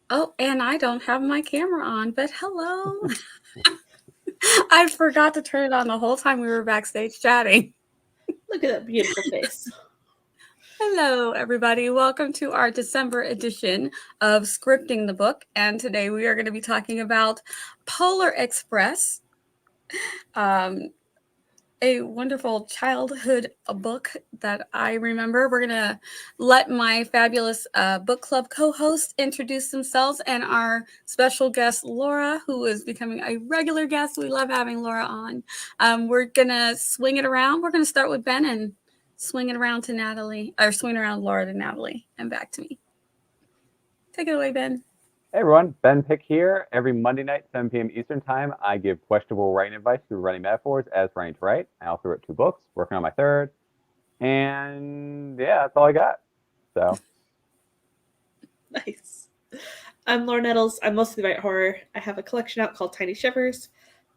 Oh, and I don't have my camera on, but hello. I forgot to turn it on the whole time we were backstage chatting. Look at that beautiful face. Hello, everybody. Welcome to our December edition of Scripting the Book. And today we are going to be talking about Polar Express, um, a wonderful childhood book that I remember. We're going to let my fabulous book club co host introduce themselves and our special guest, Laura, who is becoming a regular guest. We love having Laura on. We're going to swing it around. We're going to start with Ben and swing it around to Natalie, or swing around Laura to Natalie, and back to me. Take it away, Ben. Hey everyone, Ben Pick here. Every Monday night, 7 p.m. Eastern Time, I give questionable writing advice through writing metaphors as writing to write. I also wrote 2 books, working on my third, and yeah, that's all I got. So, Nice. I'm Laura Nettles. I mostly write horror. I have a collection out called Tiny Shivers.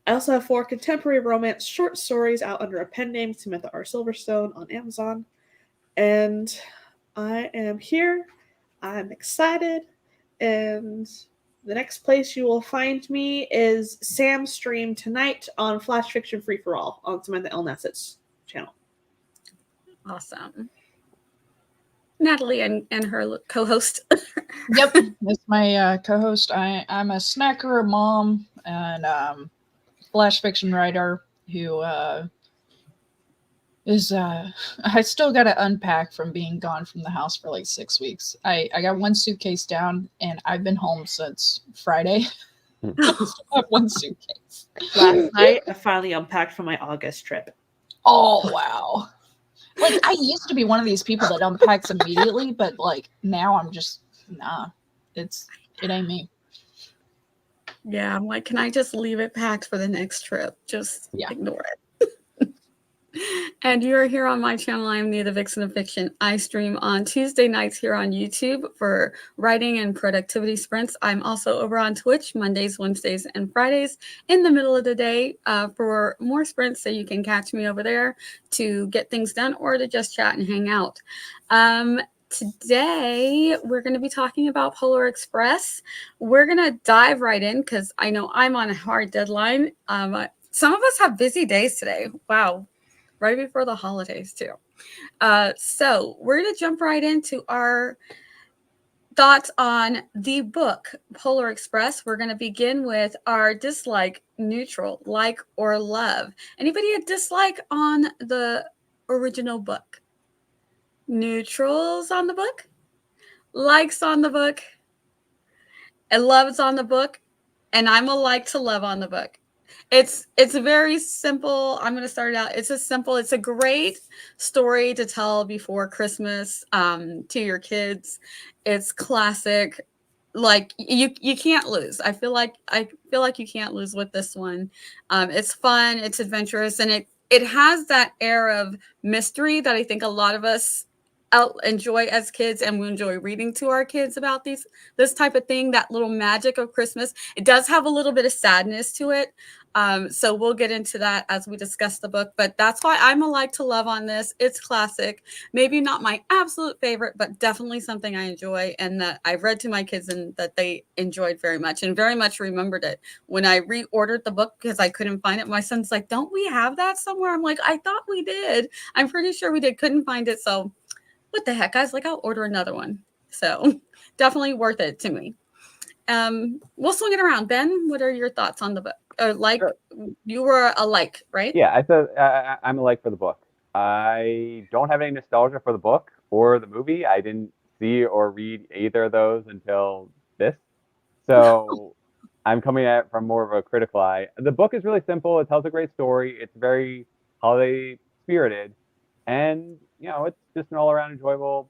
I also have 4 contemporary romance short stories out under a pen name, Samantha R. Silverstone, on Amazon. And I am here. I'm excited. And the next place you will find me is Sam's stream tonight on Flash Fiction Free for All on Samantha L. Nassett's channel. Awesome. Natalie and her co-host. Yep, that's my co-host. I'm a snacker, a mom, and flash fiction writer who is I still got to unpack from being gone from the house for like 6 weeks. I got 1 suitcase down, and I've been home since Friday. I still have 1 suitcase. Last night, I finally unpacked from my August trip. Oh wow! Like I used to be one of these people that unpacks immediately, but like now I'm just nah. It ain't me. Yeah, I'm like, can I just leave it packed for the next trip? Just ignore it. And you're here on my channel. I'm the Vixen of Fiction. I stream on Tuesday nights here on YouTube for writing and productivity sprints. I'm also over on Twitch Mondays, Wednesdays, and Fridays in the middle of the day for more sprints, so you can catch me over there to get things done or to just chat and hang out. Today, we're going to be talking about Polar Express. We're going to dive right in because I know I'm on a hard deadline. Some of us have busy days today. Wow. Right before the holidays, too. So we're going to jump right into our thoughts on the book, Polar Express. We're going to begin with our dislike, neutral, like, or love. Anybody a dislike on the original book? Neutrals on the book? Likes on the book? And loves on the book? And I'm a like to love on the book. It's very simple. I'm going to start it out. It's a great story to tell before Christmas to your kids. It's classic. Like you can't lose. I feel like you can't lose with this one. It's fun, it's adventurous, and it has that air of mystery that I think a lot of us enjoy as kids, and we enjoy reading to our kids about this type of thing, that little magic of Christmas. It does have a little bit of sadness to it, so we'll get into that as we discuss the book, but that's why I'm a like to love on this. It's classic, maybe not my absolute favorite, but definitely something I enjoy and that I've read to my kids and that they enjoyed very much and very much remembered it. When I reordered the book because I couldn't find it, my son's like, don't we have that somewhere? I'm like, I thought we did. I'm pretty sure we did. Couldn't find it. So what the heck, guys? Like, I'll order another one. So definitely worth it to me. We'll swing it around. Ben, what are your thoughts on the book? sure. You were a like, right? Yeah, I said I'm a like for the book. I don't have any nostalgia for the book or the movie. I didn't see or read either of those until this. So I'm coming at it from more of a critical eye. The book is really simple. It tells a great story. It's very holiday spirited, and it's just an all around enjoyable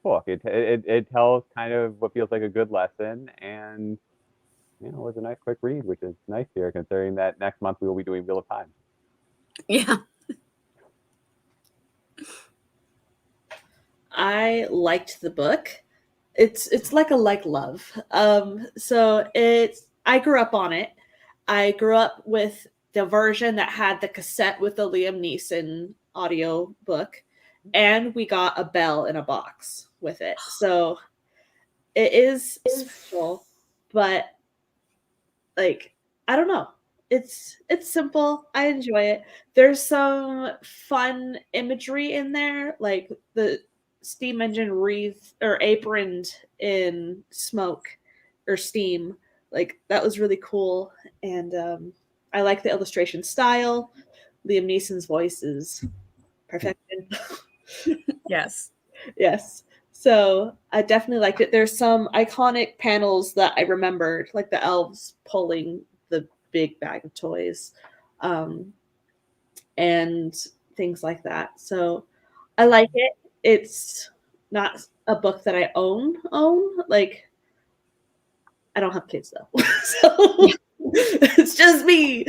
book. It tells kind of what feels like a good lesson, and it was a nice quick read, which is nice here considering that next month we will be doing Wheel of Time. Yeah. I liked the book. It's like a like love. So I grew up on it. I grew up with the version that had the cassette with the Liam Neeson audio book, and we got a bell in a box with it. So it is special. but like I don't know. It's simple. I enjoy it. There's some fun imagery in there, like the steam engine wreathed or aproned in smoke or steam. Like that was really cool, and I like the illustration style. Liam Neeson's voice is perfection. Yes. Yes. So I definitely liked it. There's some iconic panels that I remembered, like the elves pulling the big bag of toys, and things like that. So I like it. It's not a book that I own. Like I don't have kids though, so it's just me.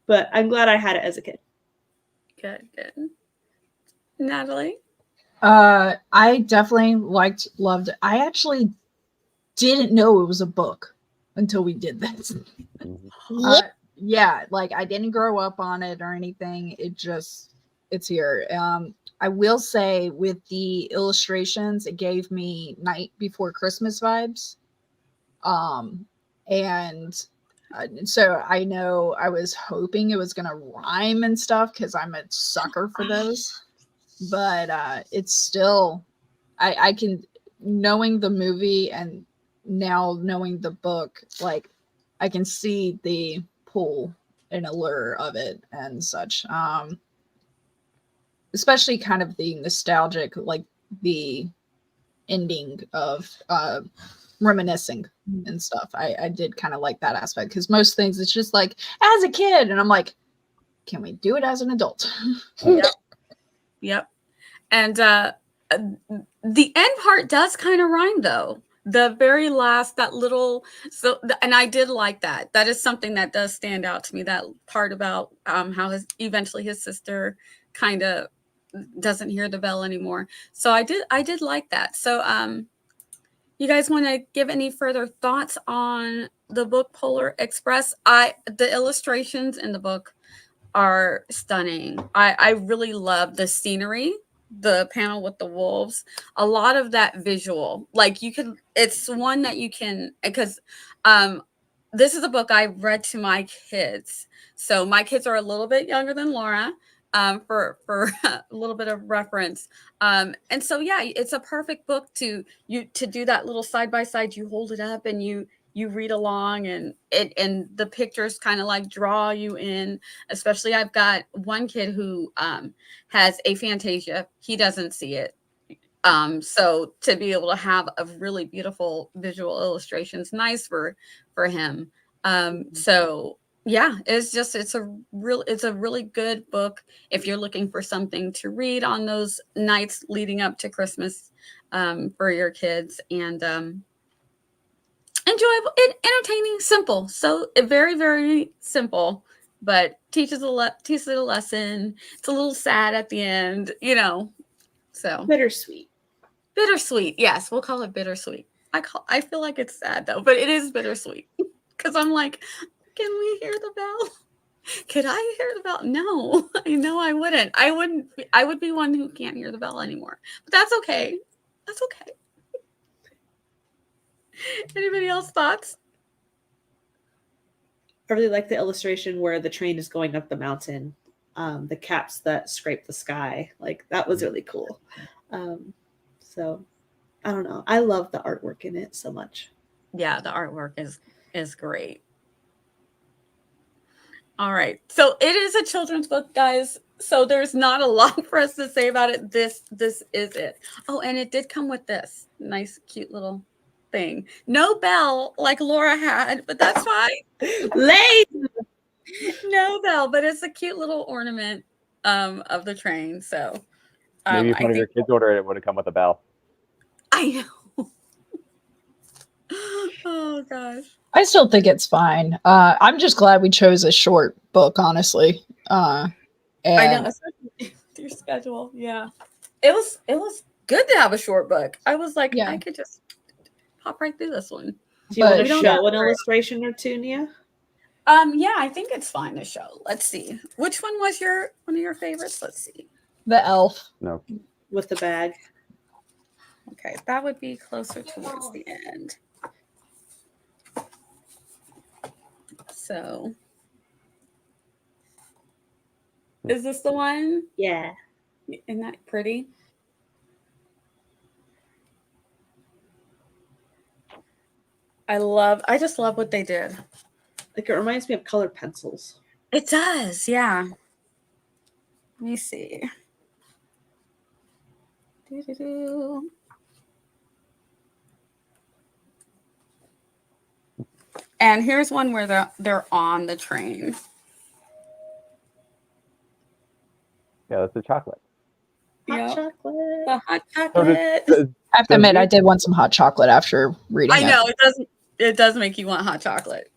But I'm glad I had it as a kid. Good. Natalie? I definitely loved it. I actually didn't know it was a book until we did this. Yeah, like I didn't grow up on it or anything. It's here. I will say with the illustrations, it gave me Night Before Christmas vibes. And so I know I was hoping it was gonna rhyme and stuff because I'm a sucker for those. But it's still, I can, knowing the movie and now knowing the book, like I can see the pull and allure of it and such. Especially kind of the nostalgic, like the ending of reminiscing and stuff. I did kind of like that aspect because most things it's just like as a kid, and I'm like, can we do it as an adult? Yep. And the end part does kind of rhyme though. The very last, that little, and I did like that. That is something that does stand out to me. That part about how eventually his sister kind of doesn't hear the bell anymore. So I did like that. So you guys want to give any further thoughts on the book Polar Express? The illustrations in the book are stunning. I really love the scenery, the panel with the wolves, a lot of that visual. Like it's one that you can, because this is a book I read to my kids. So my kids are a little bit younger than Laura, for a little bit of reference. And so yeah, it's a perfect book to do that little side by side. You hold it up and you read along, and the pictures kind of like draw you in. Especially I've got one kid who has aphantasia. He doesn't see it. So to be able to have a really beautiful visual illustrations, nice for him. So yeah, it's a really good book if you're looking for something to read on those nights leading up to Christmas, for your kids. And enjoyable, entertaining, simple. So very, very simple, but teaches a lesson. It's a little sad at the end, so Bittersweet. bittersweet. Yes, we'll call it bittersweet. I feel like it's sad though, but it is bittersweet because I'm like, can we hear the bell? Could I hear the bell? No, I know I wouldn't. I would be one who can't hear the bell anymore. But that's okay. That's okay. Anybody else thoughts? I really like the illustration where the train is going up the mountain. The caps that scrape the sky, like that was really cool. So I don't know. I love the artwork in it so much. Yeah, the artwork is great. All right. So it is a children's book, guys. So there's not a lot for us to say about it. This is it. Oh, and it did come with this nice, cute little thing. No bell like Laura had, but that's fine. Lame. No bell, but it's a cute little ornament of the train. So Maybe if I one of your think kids ordered it, it would have come with a bell. I know. Oh gosh. I still think it's fine. I'm just glad we chose a short book, honestly. I know, especially with your schedule. Yeah. It was good to have a short book. I was like, Yeah. I could just pop right through this one. Do you want But to don't show have an illustration or two, Nia? Yeah, I think it's fine to show. Let's see. Which one was one of your favorites? Let's see. the elf. No. With the bag. Okay, that would be closer towards the end. So, is this the one? Yeah. Isn't that pretty? I just love what they did. Like, it reminds me of colored pencils. It does, yeah. Let me see. Doo-doo-doo. And here's one where they're on the train. Yeah, that's the chocolate. Hot Yep. chocolate. The hot So chocolate. I have to admit, I did want some hot chocolate after reading I it. know it does make you want hot chocolate.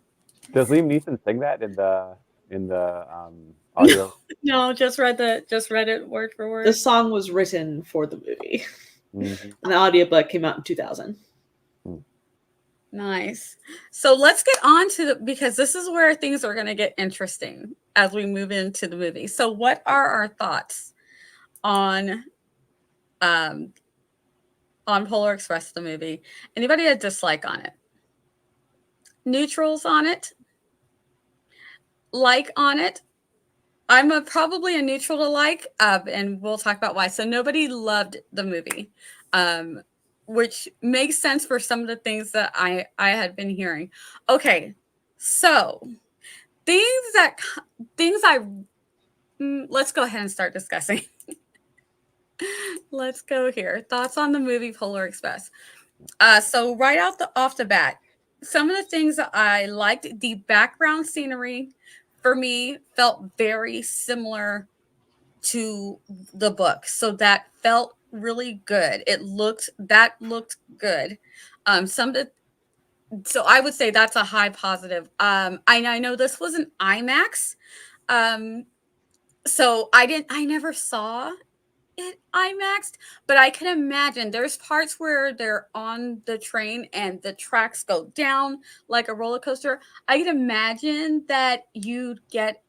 Does Liam Neeson sing that in the audio? No, just read it word for word. The song was written for the movie. Mhm. And the audiobook came out in 2000. Nice. So let's get on to because this is where things are going to get interesting as we move into the movie. So what are our thoughts on Polar Express, the movie? Anybody a dislike on it? Neutrals on it? Like on it? I'm probably a neutral to like, and we'll talk about why. So nobody loved the movie, which makes sense for some of the things that I had been hearing. Okay, so let's go ahead and start discussing. Let's go here. Thoughts on the movie Polar Express. So right off the bat, some of the things that I liked, the background scenery for me felt very similar to the book. So that felt really good. That looked good. So I would say that's a high positive. I know this was an IMAX. So I never saw it IMAXed, but I can imagine there's parts where they're on the train and the tracks go down like a roller coaster. I can imagine that you'd get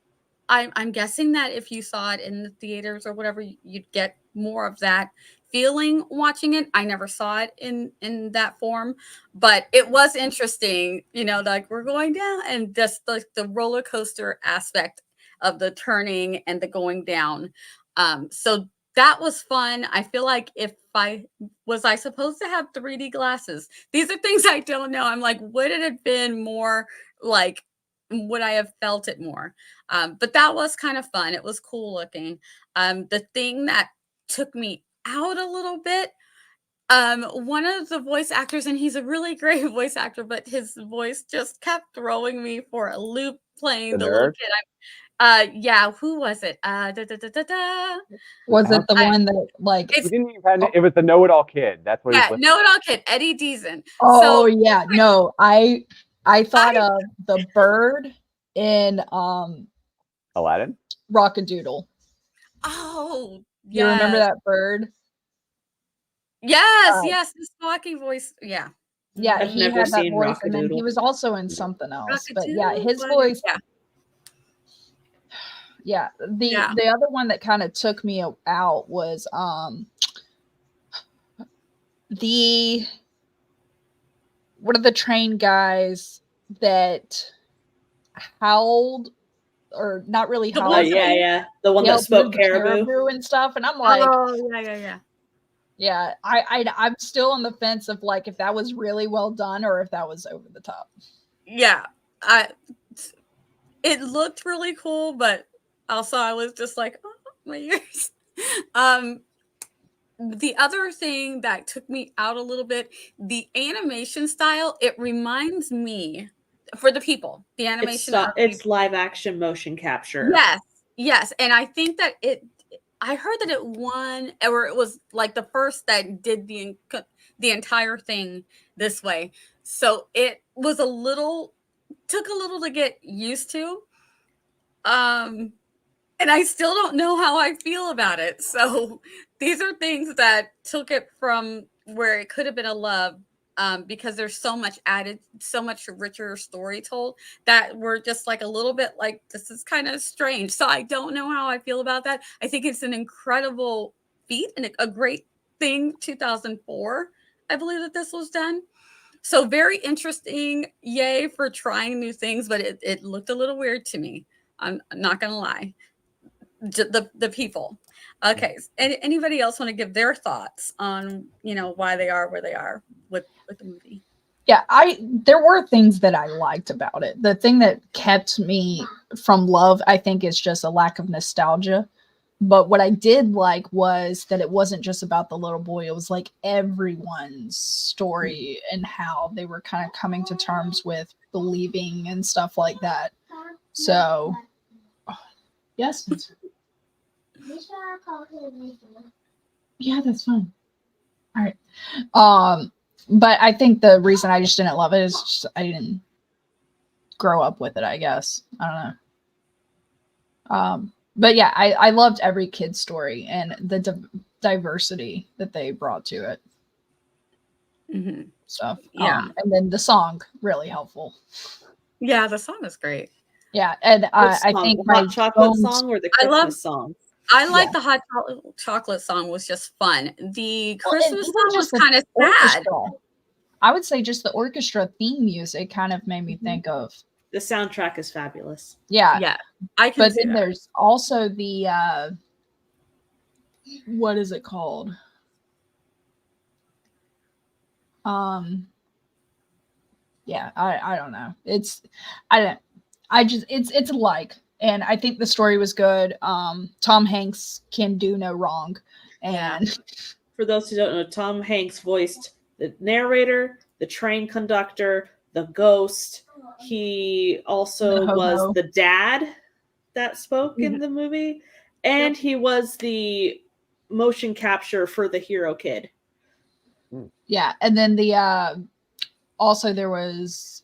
I'm guessing that if you saw it in the theaters or whatever, you'd get more of that feeling watching it. I never saw it in that form, but it was interesting, like we're going down and just like the roller coaster aspect of the turning and the going down. So that was fun. I feel like if I supposed to have 3D glasses? These are things I don't know. I'm like, would it have been more like, would I have felt it more? But that was kind of fun. It was cool looking. The thing that took me out a little bit, one of the voice actors, and he's a really great voice actor, but his voice just kept throwing me for a loop playing the little nerd? kid. Yeah, who was it? Da, da, da, da, da. Was it the one that He didn't even it was the know-it-all kid. That's what Yeah, he's know it all kid, Eddie Deason. Oh So yeah, no, I thought of the bird in Aladdin. Rockadoodle. oh You remember yes. that bird? Yes, this Rocky voice. Yeah. Yeah, I've he never had that seen voice, and then he Rockadoodle. was also in something else. But yeah, Rockadoodle, his what? voice. Yeah. Yeah, Yeah. the other one that kind of took me out was the one of the train guys that howled, or not really The howled. ones Yeah, yeah. The one that yelled, spoke "Move the caribou. and stuff, and I'm like, Oh, yeah. yeah, I'm still on the fence of like if that was really well done or if that was over the top. Yeah. It looked really cool, but also I was just like, oh, my ears. The other thing that took me out a little bit, the animation style, it reminds me for the people, the animation of It's live action motion capture. Yes, and I think that I heard that it won, or it was like the first that did the entire thing this way. So it was took a little to get used to. And I still don't know how I feel about it. So these are things that took it from where it could have been a love, because there's so much added, so much richer story told, that we're just like a little bit like, this is kind of strange. So I don't know how I feel about that. I think it's an incredible feat and a great thing. 2004, I believe that this was done. So very interesting. Yay for trying new things, but it looked a little weird to me. I'm not gonna lie. The people. Okay. Anybody else want to give their thoughts on why they are where they are with the movie? Yeah, there were things that I liked about it. The thing that kept me from love, I think, is just a lack of nostalgia. But what I did like was that it wasn't just about the little boy. It was like everyone's story and how they were kind of coming to terms with believing and stuff like that. So, yes. Yeah, that's fine. All right. But I think the reason I just didn't love it is just I didn't grow up with it, I guess. I don't know. But yeah, I loved every kid's story and the diversity that they brought to it. Mm-hmm. Stuff. Yeah. And then the song, really helpful. Yeah, the song is great. Yeah, and I think the hot chocolate song or the Christmas song? I like the hot chocolate song was just fun. The Christmas song was kind of sad. I would say just the orchestra theme music kind of made me think of. The soundtrack is fabulous. Yeah. Yeah. I can But see then that. there's also the what is it called? Yeah, I don't know. It's like, and I think the story was good. Tom Hanks can do no wrong. And for those who don't know, Tom Hanks voiced the narrator, the train conductor, the ghost. He also was the dad that spoke in the movie, and he was the motion capture for the hero kid. Yeah, and then the also there was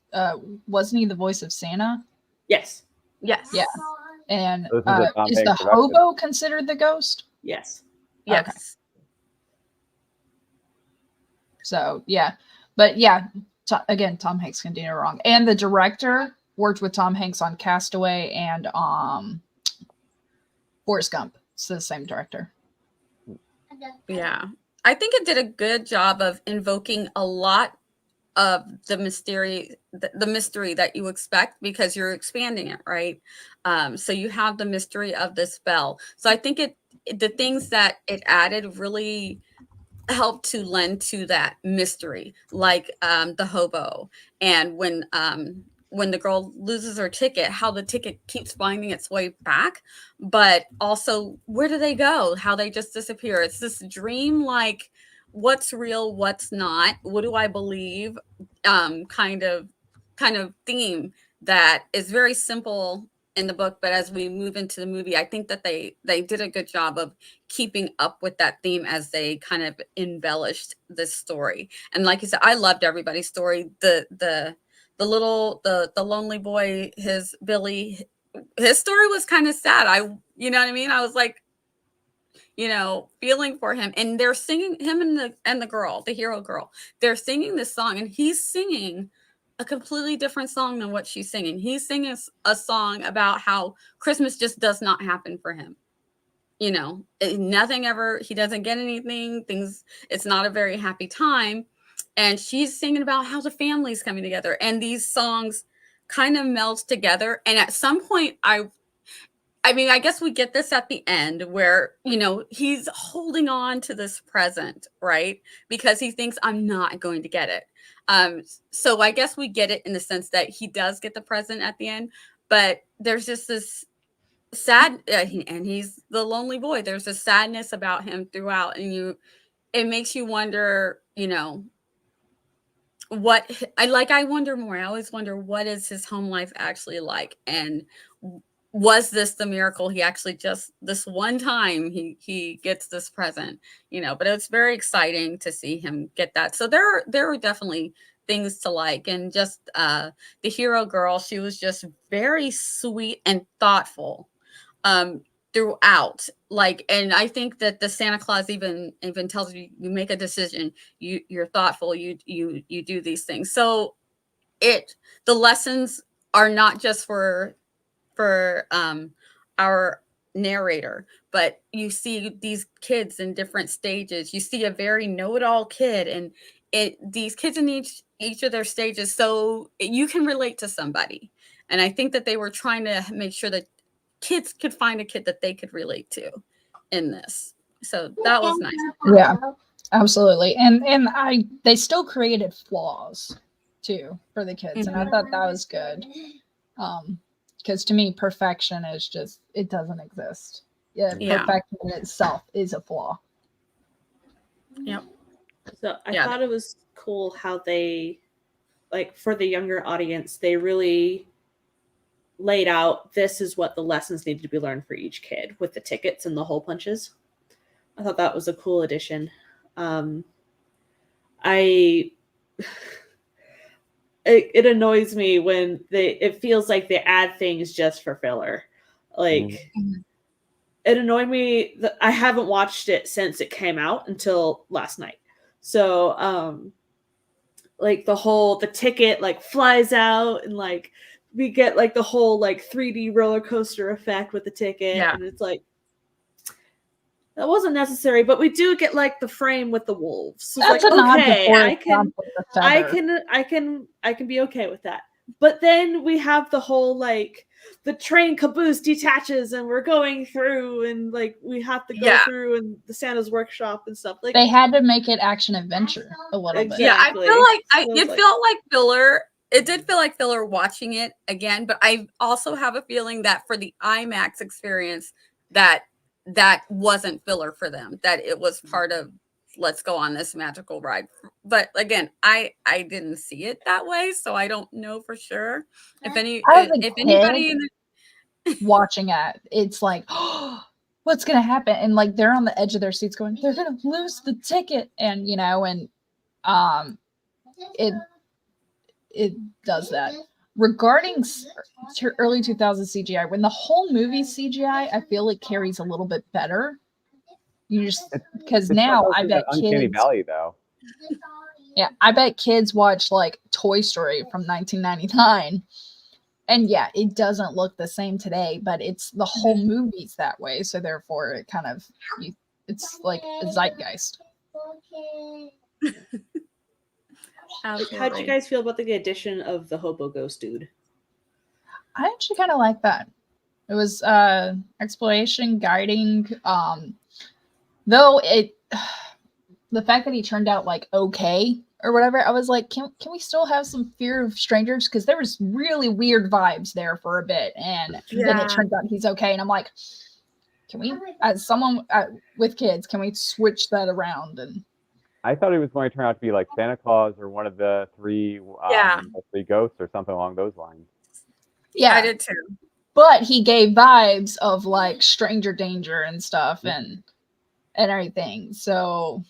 wasn't he the voice of Santa? Yes. Yes. Yeah. And is the hobo considered the ghost? Yes. Yes. Okay. So yeah, but yeah, again, Tom Hanks can do no wrong. And the director worked with Tom Hanks on Castaway and Forrest Gump. It's the same director. Yeah, I think it did a good job of invoking a lot of the mystery that you expect because you're expanding it, right? So you have the mystery of this spell. So I think the things that it added really helped to lend to that mystery, like the hobo, and when the girl loses her ticket, how the ticket keeps finding its way back, but also where do they go? How they just disappear. It's this dream, like what's real, what's not, what do I believe, kind of theme that is very simple in the book, but as we move into the movie, I think that they did a good job of keeping up with that theme as they kind of embellished this story. And like you said, I loved everybody's story. The lonely boy, his Billy, his story was kind of sad. You know what I mean? I was like, feeling for him. And they're singing, him and the girl, the hero girl, they're singing this song, and he's singing a completely different song than what she's singing. He's singing a song about how Christmas just does not happen for him. Nothing ever, he doesn't get anything, it's not a very happy time. And she's singing about how the family's coming together, and these songs kind of meld together. And at some point, I mean, I guess we get this at the end where, he's holding on to this present, right? Because he thinks I'm not going to get it. So I guess we get it in the sense that he does get the present at the end, but there's just this sad, and he's the lonely boy. There's a sadness about him throughout, and it makes you wonder, I wonder more. I always wonder, what is his home life actually like? And was this the miracle? He actually just this one time he gets this present, but it's very exciting to see him get that. So there were definitely things to like. And just the hero girl, she was just very sweet and thoughtful throughout. And I think that the Santa Claus even tells you make a decision, you're thoughtful, you do these things. So the lessons are not just for our narrator, but you see these kids in different stages. You see a very know-it-all kid, and these kids in each of their stages, so you can relate to somebody. And I think that they were trying to make sure that kids could find a kid that they could relate to in this. So that was nice. Yeah, absolutely. And they still created flaws too for the kids, and I thought that was good. Because to me, perfection is just, it doesn't exist. Yeah, perfection in itself is a flaw. Yep. So I thought it was cool how they, like, for the younger audience, they really laid out, this is what the lessons need to be learned for each kid with the tickets and the hole punches. I thought that was a cool addition. It annoys me when it feels like they add things just for filler. Like, it annoyed me that I haven't watched it since it came out until last night. So, like the ticket like flies out, and like we get like the whole like 3D roller coaster effect with the ticket, and it's like, that wasn't necessary, but we do get like the frame with the wolves. So it's like, okay, I can be okay with that. But then we have the whole like the train caboose detaches and we're going through, and like we have to go through and the Santa's workshop and stuff. Like, they had to make it action adventure a little bit. Yeah, I feel like it felt like filler. It did feel like filler watching it again, but I also have a feeling that for the IMAX experience, that wasn't filler for them, that it was part of, let's go on this magical ride. But again, I didn't see it that way, so I don't know for sure. If anybody watching it's like, oh, what's gonna happen? And like they're on the edge of their seats going, they're gonna lose the ticket, and it does that. Regarding early 2000s CGI, when the whole movie CGI, I feel it carries a little bit better. You just, because now I bet Uncanny kids, Valley though. Yeah, I bet kids watch like Toy Story from 1999, and yeah, it doesn't look the same today, but it's the whole movie's that way, so therefore it kind of, it's like a zeitgeist. How'd you guys feel about the addition of the hobo ghost dude? I actually kind of like that. It was exploration, guiding. Though the fact that he turned out like okay or whatever, I was like, can we still have some fear of strangers? Because there was really weird vibes there for a bit, and then it turns out he's okay, and I'm like, can we, as someone with kids, can we switch that around? And I thought he was going to turn out to be like Santa Claus or one of the three ghosts or something along those lines. Yeah, I did too. But he gave vibes of like stranger danger and stuff and everything. So,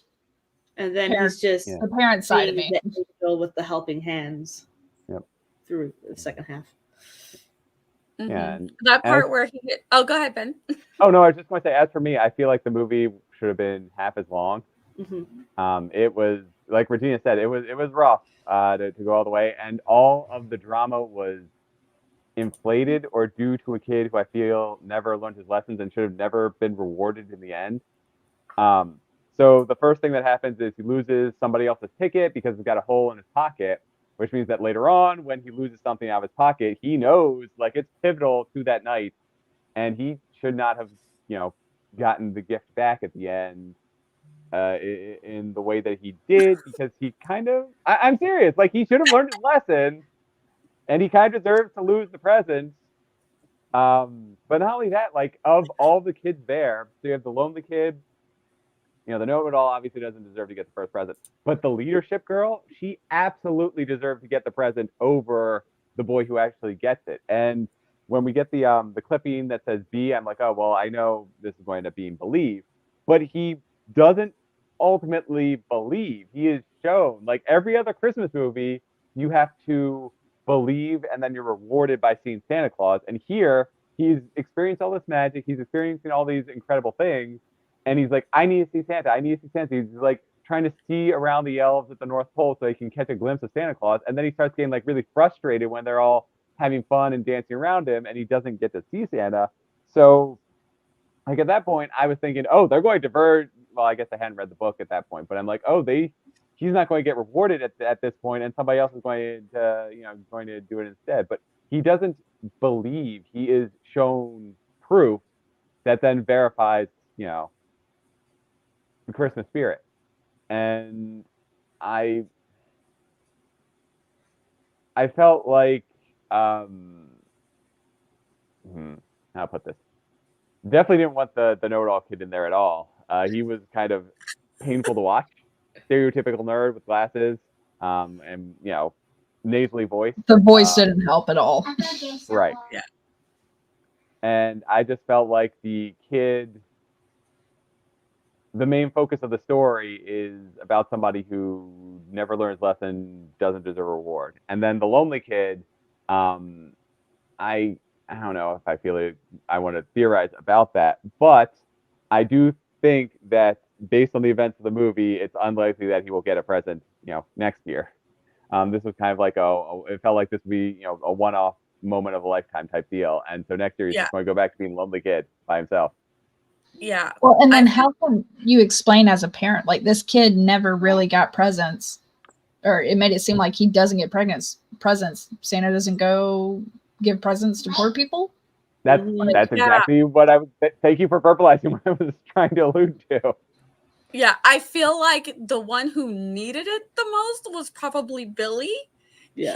and then he's just the parent side of me with the helping hands. Yep. Through the second half. Mm-hmm. Yeah. That part where he hit. Oh, go ahead, Ben. Oh no, I was just going to say, as for me, I feel like the movie should have been half as long. Mm-hmm. It was, like Regina said, it was rough to go all the way, and all of the drama was inflated or due to a kid who I feel never learned his lessons and should have never been rewarded in the end. So the first thing that happens is he loses somebody else's ticket because he's got a hole in his pocket, which means that later on, when he loses something out of his pocket, he knows like it's pivotal to that night, and he should not have, gotten the gift back at the end. In the way that he did, because he kind of, I'm serious, like he should have learned his lesson, and he kind of deserves to lose the present. But not only that, like of all the kids there, so you have the lonely kid, the know-it-all obviously doesn't deserve to get the first present, but the leadership girl, she absolutely deserved to get the present over the boy who actually gets it. And when we get the clipping that says B, I'm like, oh well, I know this is going to end up being believe, but he doesn't ultimately believe. He is shown, like every other Christmas movie, you have to believe and then you're rewarded by seeing Santa Claus. And here he's experienced all this magic, he's experiencing all these incredible things, and he's like, I need to see Santa, I need to see Santa. He's like trying to see around the elves at the North Pole so he can catch a glimpse of Santa Claus, and then he starts getting like really frustrated when they're all having fun and dancing around him and he doesn't get to see Santa. So like at that point I was thinking, oh, they're going to diverge. Well, I guess I hadn't read the book at that point, but I'm like, oh, he's not going to get rewarded at this point, and somebody else is going to do it instead. But he doesn't believe. He is shown proof that then verifies, the Christmas spirit. And I felt like, how to put this? Definitely didn't want the know-it-all kid in there at all. He was kind of painful to watch. Stereotypical nerd with glasses, and nasally voice. The voice didn't help at all. Right. Yeah. And I just felt like the main focus of the story is about somebody who never learns lesson, doesn't deserve a reward. And then the lonely kid, I don't know if I feel it, I want to theorize about that, but I do think that based on the events of the movie, it's unlikely that he will get a present, next year. This was kind of like it felt like this would be, a one-off moment of a lifetime type deal. And so next year he's just going to go back to being a lonely kid by himself. Yeah. Well, and then how can you explain as a parent, like this kid never really got presents, or it made it seem like he doesn't get presents. Santa doesn't go give presents to poor people. That's exactly what I would thank you for verbalizing what I was trying to allude to. Yeah, I feel like the one who needed it the most was probably Billy. Yeah.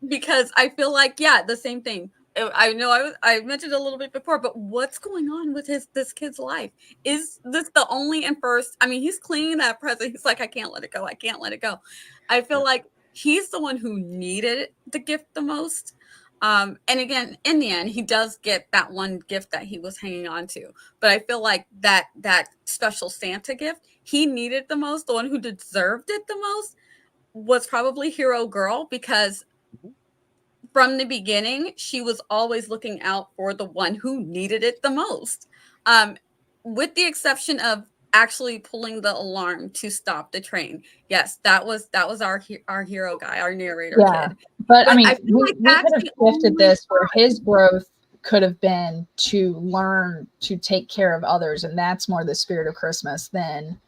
Because I feel like, the same thing. I know I mentioned a little bit before, but what's going on with this kid's life? Is this the only and first? I mean, he's cleaning that present. He's like, I can't let it go. I can't let it go. I feel like he's the one who needed the gift the most. And again, in the end, he does get that one gift that he was hanging on to. But I feel like that special Santa gift he needed the most, the one who deserved it the most, was probably Hero Girl, because from the beginning, she was always looking out for the one who needed it the most. With the exception of actually pulling the alarm to stop the train. Yes, that was our hero guy, our narrator kid. But I mean, we could have shifted this where his growth could have been to learn to take care of others, and that's more the spirit of Christmas than,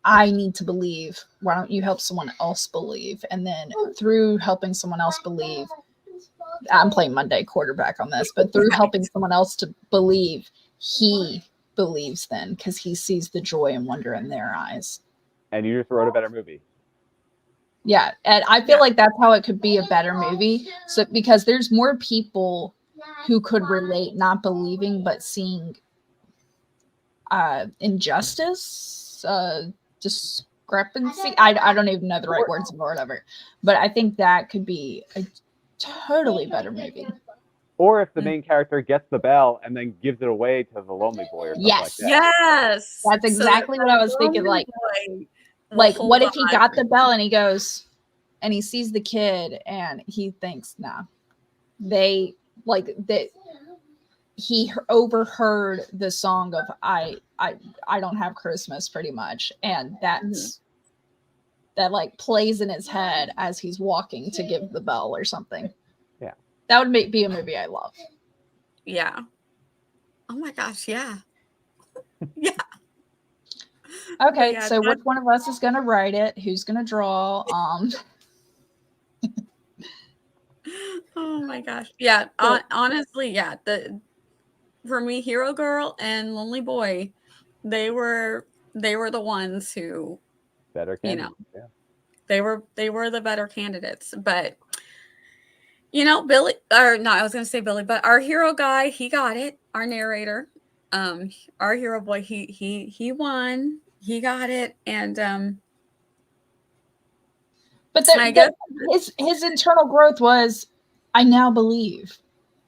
I need to believe. Why don't you help someone else believe? And then through helping someone else believe, I'm playing Monday quarterback on this, but through helping someone else to believe, he believes then because he sees the joy and wonder in their eyes. And you just wrote a better movie. Yeah, and I feel like that's how it could be a better movie. So because there's more people who could relate, not believing, but seeing injustice, discrepancy. I don't even know the right words or whatever, but I think that could be a totally better movie. Or if the main character gets the bell and then gives it away to the lonely boy or something like that. Yes. That's exactly what I was thinking. Like what if he got the bell and he goes and he sees the kid and he thinks, he overheard the song of I don't have Christmas pretty much, and that like plays in his head as he's walking to give the bell or something. Yeah, that would be a movie I love. Yeah. Oh my gosh, yeah. Yeah. Okay, so which one of us is gonna write it? Who's gonna draw? Oh my gosh. Yeah. Honestly, yeah. For me, Hero Girl and Lonely Boy, they were the ones who better candidates. They were the better candidates. But Billy, or no, I was gonna say Billy, but our hero guy, he got it. Our narrator, our hero boy, he won. He got it. And but his internal growth was, I now believe.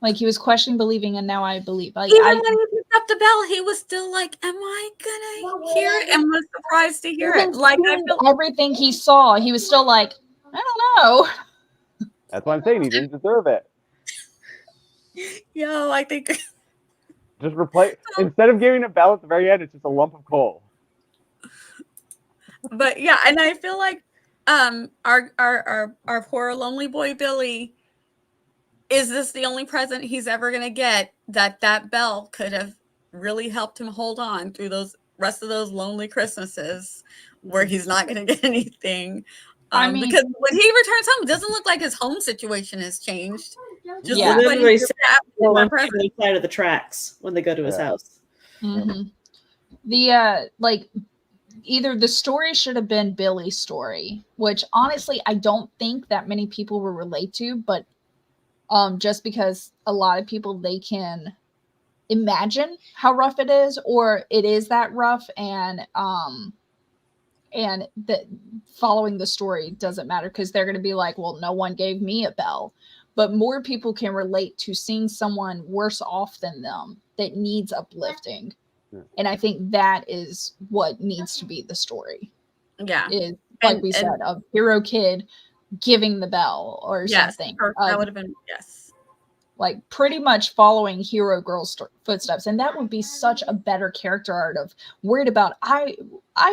Like he was questioning believing, and now I believe. Like even when he picked up the bell, he was still like, "Am I gonna hear it?" And was surprised to hear it. Like I feel everything he saw, he was still like, I don't know. That's what I'm saying. He didn't deserve it. Yo, I think just replace instead of giving a bell at the very end, it's just a lump of coal. But yeah, and I feel like our poor lonely boy Billy, is this the only present he's ever gonna get? That bell could have really helped him hold on through those rest of those lonely Christmases. where he's not going to get anything. I mean- Because when he returns home, it doesn't look like his home situation has changed. Just Yeah. looks like Literally he's Well, my on present. the side of the tracks when they go to his Yeah. house. Mhm. The like either the story should have been Billy's story, which honestly I don't think that many people will relate to, but just because a lot of people, they can imagine how rough it is, or it is that rough, and that following the story doesn't matter because they're going to be like, well, no one gave me a bell. But more people can relate to seeing someone worse off than them that needs uplifting. Yeah. And I think that is what needs to be the story. Yeah. Is like we said, a hero kid giving the bell or Yes, something. that would have been, yes. Like pretty much following hero girl's footsteps, and that would be such a better character art of worried about I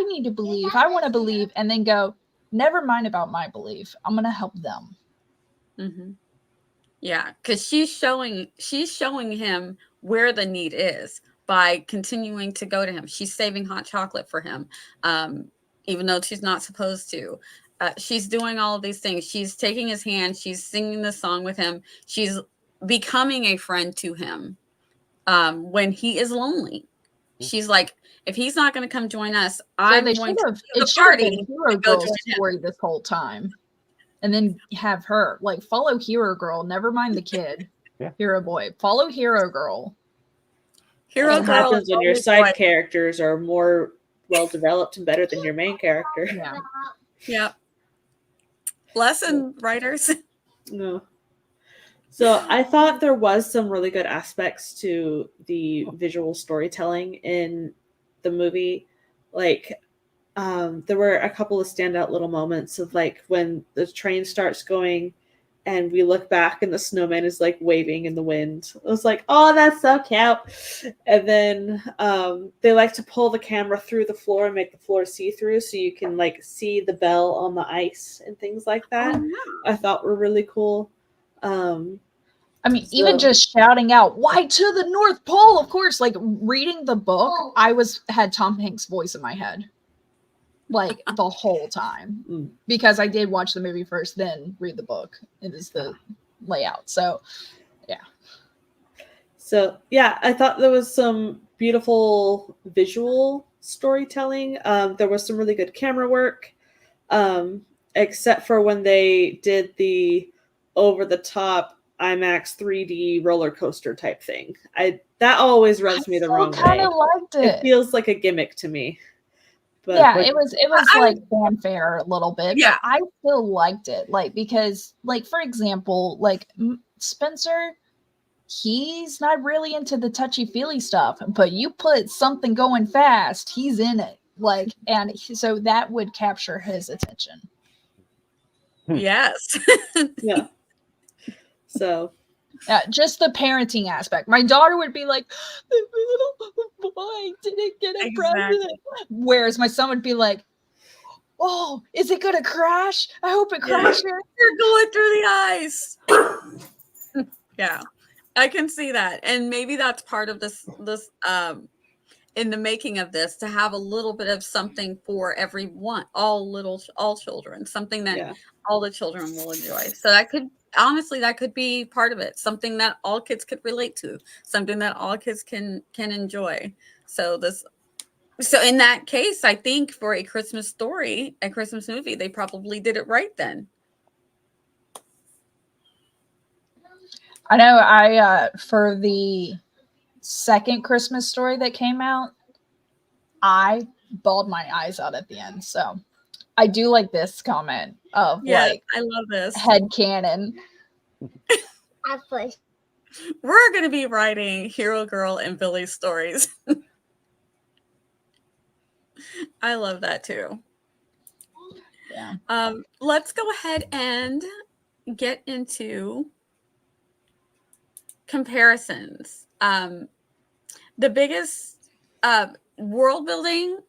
need to believe, I want to believe, and then go, never mind about my belief, I'm gonna help them. Mm-hmm. Yeah, because she's showing him where the need is by continuing to go to him. She's saving hot chocolate for him, even though she's not supposed to. She's doing all of these things. She's taking his hand. She's singing the song with him. She's becoming a friend to him when he is lonely. She's like, if he's not going to come join us, I'm going to it should have been hero girl's story this whole time, and then have her like follow hero girl, never mind the kid. Yeah. Hero boy, follow hero girl. Hero What girl happens when your side characters are more well developed and better than your main character? Yeah. Yep. Lesson writers. No. So I thought there was some really good aspects to the visual storytelling in the movie. Like, there were a couple of standout little moments of like when the train starts going and we look back and the snowman is like waving in the wind. I was like, oh, that's so cute. And then they like to pull the camera through the floor and make the floor see-through so you can like see the bell on the ice and things like that. Oh, yeah. I thought were really cool. I mean, even just shouting out, why to the North Pole? Of course, like reading the book, I had Tom Hanks' voice in my head like the whole time because I did watch the movie first, then read the book. It is the layout. So, yeah. So, yeah, I thought there was some beautiful visual storytelling. There was some really good camera work, except for when they did the over-the-top IMAX 3D roller coaster type thing. That always rubs me the wrong way. I kind of liked it. It feels like a gimmick to me. But yeah, it was like fanfare a little bit. Yeah, but I still liked it. Like because, like for example, like Spencer, he's not really into the touchy-feely stuff, but you put something going fast, he's in it. Like, and so that would capture his attention. Yes. Yeah. So. Just the parenting aspect. My daughter would be like, "The little boy didn't get a present," whereas my son would be like, "Oh, is it gonna crash? I hope it crashes." You're going through the ice. Yeah, I can see that, and maybe that's part of this in the making of this, to have a little bit of something for everyone, all children, something that all the children will enjoy. So that could be part of it, something that all kids could relate to, something that all kids can enjoy. So in that case, I think for a Christmas story, a Christmas movie, they probably did it right then. I know for the second Christmas story that came out, I bawled my eyes out at the end. So I do like this comment of I love this headcanon. We're going to be writing Hero Girl and Billy stories. I love that too. Yeah. Let's go ahead and get into comparisons. The biggest world building,